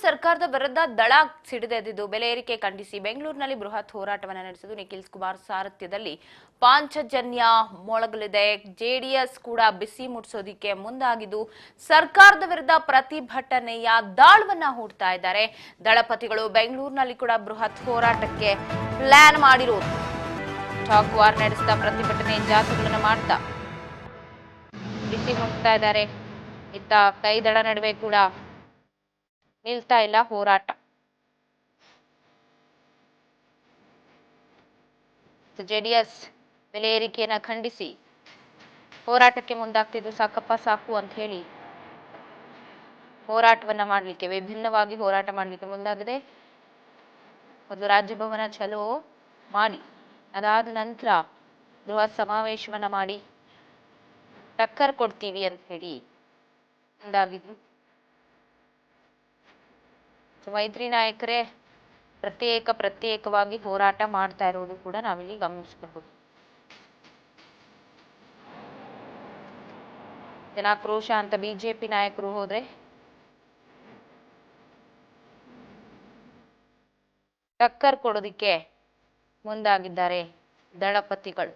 ಸರ್ಕಾರದ ವಿರುದ್ಧ ದಳ ಸಿಡಿದೆದ್ದಿದ್ದು ಬೆಲೆ ಏರಿಕೆ ಖಂಡಿಸಿ ಬೆಂಗಳೂರಿನಲ್ಲಿ ಬೃಹತ್ ಹೋರಾಟವನ್ನು ನಡೆಸಿದ್ದು ನಿಖಿಲ್ ಕುಮಾರ್ ಸಾರಥ್ಯದಲ್ಲಿ ಪಾಂಚಜನ್ಯ ಮೊಳಗಲಿದೆ. ಜೆಡಿಎಸ್ ಕೂಡ ಬಿಸಿ ಮುಟ್ಟಿಸೋದಿಕ್ಕೆ ಮುಂದಾಗಿದ್ದು ಸರ್ಕಾರದ ವಿರುದ್ಧ ಪ್ರತಿಭಟನೆಯ ದಾಳವನ್ನ ಹೂಡ್ತಾ ಇದ್ದಾರೆ. ದಳಪತಿಗಳು ಬೆಂಗಳೂರಿನಲ್ಲಿ ಕೂಡ ಬೃಹತ್ ಹೋರಾಟಕ್ಕೆ ಪ್ಲಾನ್ ಮಾಡಿರೋದು. ಚಾಕ್ ವಾರ್ ನಡೆಸ್ತಾ ಪ್ರತಿಭಟನೆ ಜಾಥಾಗಳನ್ನು ಮಾಡ್ತಾ ಬಿಸಿ ಮುಟ್ತಾ ಇದ್ದಾರೆ. ಇತ್ತ ಕೈದಳ ನಡುವೆ ಕೂಡ ನಿಲ್ತಾ ಇಲ್ಲ ಹೋರಾಟ. ಜೆಡಿಎಸ್ ಬೆಲೆ ಏರಿಕೆಯನ್ನ ಖಂಡಿಸಿ ಹೋರಾಟಕ್ಕೆ ಮುಂದಾಗ್ತಿದ್ದು ಸಾಕಪ್ಪ ಸಾಕು ಅಂತ ಹೇಳಿ ಹೋರಾಟವನ್ನ ಮಾಡ್ಲಿಕ್ಕೆ ವಿಭಿನ್ನವಾಗಿ ಹೋರಾಟ ಮಾಡ್ಲಿಕ್ಕೆ ಮುಂದಾಗಿದೆ. ಒಂದು ರಾಜಭವನ ಚಲೋ ಮಾಡಿ ಅದಾದ ನಂತರ ಬೃಹತ್ ಸಮಾವೇಶವನ್ನ ಮಾಡಿ ಟಕ್ಕರ್ ಕೊಡ್ತೀವಿ ಅಂತ ಹೇಳಿ ಮುಂದಾಗಿದ್ರು. ಮೈತ್ರಿ ನಾಯಕರೇ ಪ್ರತ್ಯೇಕವಾಗಿ ಹೋರಾಟ ಮಾಡ್ತಾ ಇರೋದು ಕೂಡ ನಾವಿಲ್ಲಿ ಗಮನಿಸಬಹುದು. ಜನಾಕ್ರೋಶ ಅಂತ ಬಿಜೆಪಿ ನಾಯಕರು ಹೋದ್ರೆ ಟಕ್ಕರ್ ಕೊಡೋದಿಕ್ಕೆ ಮುಂದಾಗಿದ್ದಾರೆ ದಳಪತಿಗಳು.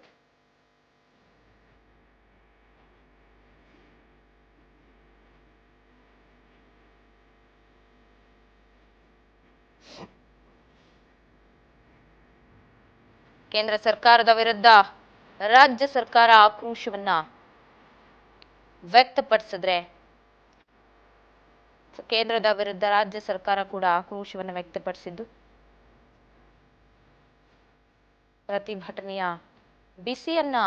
ಕೇಂದ್ರ ಸರ್ಕಾರದ ವಿರುದ್ಧ ರಾಜ್ಯ ಸರ್ಕಾರ ಆಕ್ರೋಶವನ್ನ ವ್ಯಕ್ತಪಡಿಸಿದ್ರೆ ಕೇಂದ್ರದ ವಿರುದ್ಧ ರಾಜ್ಯ ಸರ್ಕಾರ ಕೂಡ ಆಕ್ರೋಶವನ್ನು ವ್ಯಕ್ತಪಡಿಸಿದ್ದು ಪ್ರತಿಭಟನೆಯ ಬಿಸಿಯನ್ನ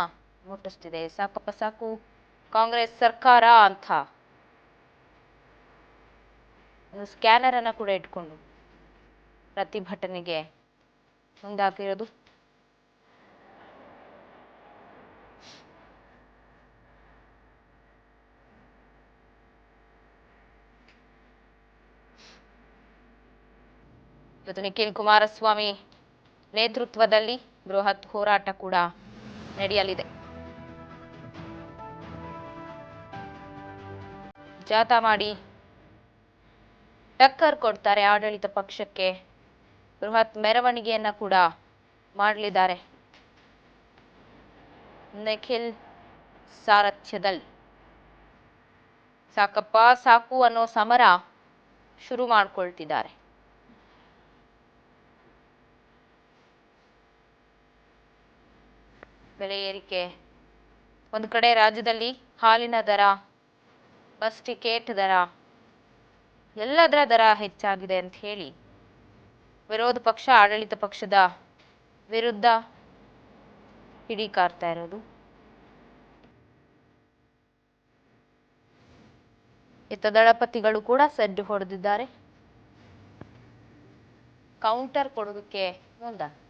ಮುಟ್ಟಿಸ್ತಿದೆ. ಸಾಕಪ್ಪ ಸಾಕು ಕಾಂಗ್ರೆಸ್ ಸರ್ಕಾರ ಅಂತ ಸ್ಕ್ಯಾನರ್ ಅನ್ನ ಕೂಡ ಇಟ್ಕೊಂಡು ಪ್ರತಿಭಟನೆಗೆ ಮುಂದಾಗಿರೋದು. ಇವತ್ತು ನಿಖಿಲ್ ಕುಮಾರಸ್ವಾಮಿ ನೇತೃತ್ವದಲ್ಲಿ ಬೃಹತ್ ಹೋರಾಟ ಕೂಡ ನಡೆಯಲಿದೆ. ಜಾಥಾ ಮಾಡಿ ಟಕ್ಕರ್ ಕೊಡ್ತಾರೆ ಆಡಳಿತ ಪಕ್ಷಕ್ಕೆ. ಬೃಹತ್ ಮೆರವಣಿಗೆಯನ್ನ ಕೂಡ ಮಾಡಲಿದ್ದಾರೆ ನಿಖಿಲ್ ಸಾರಥ್ಯದಲ್ಲಿ. ಸಾಕಪ್ಪ ಸಾಕು ಅನ್ನೋ ಸಮರ ಶುರು ಮಾಡ್ಕೊಳ್ತಿದ್ದಾರೆ. ಬೆಲೆ ಏರಿಕೆ ಒಂದು ಕಡೆ ರಾಜ್ಯದಲ್ಲಿ ಹಾಲಿನ ದರ, ಬಸ್ ಟಿಕೆಟ್ ದರ, ಎಲ್ಲದರ ದರ ಹೆಚ್ಚಾಗಿದೆ ಅಂತ ಹೇಳಿ ವಿರೋಧ ಪಕ್ಷ ಆಡಳಿತ ಪಕ್ಷದ ವಿರುದ್ಧ ಕಿಡಿಕಾರ್ತಾ ಇರೋದು. ಇತ್ತ ದಳಪತಿಗಳು ಕೂಡ ಸಡ್ಡು ಹೊಡೆದಿದ್ದಾರೆ, ಕೌಂಟರ್ ಕೊಡೋದಕ್ಕೆ ಮುಂದಾಗ್ತಾರೆ.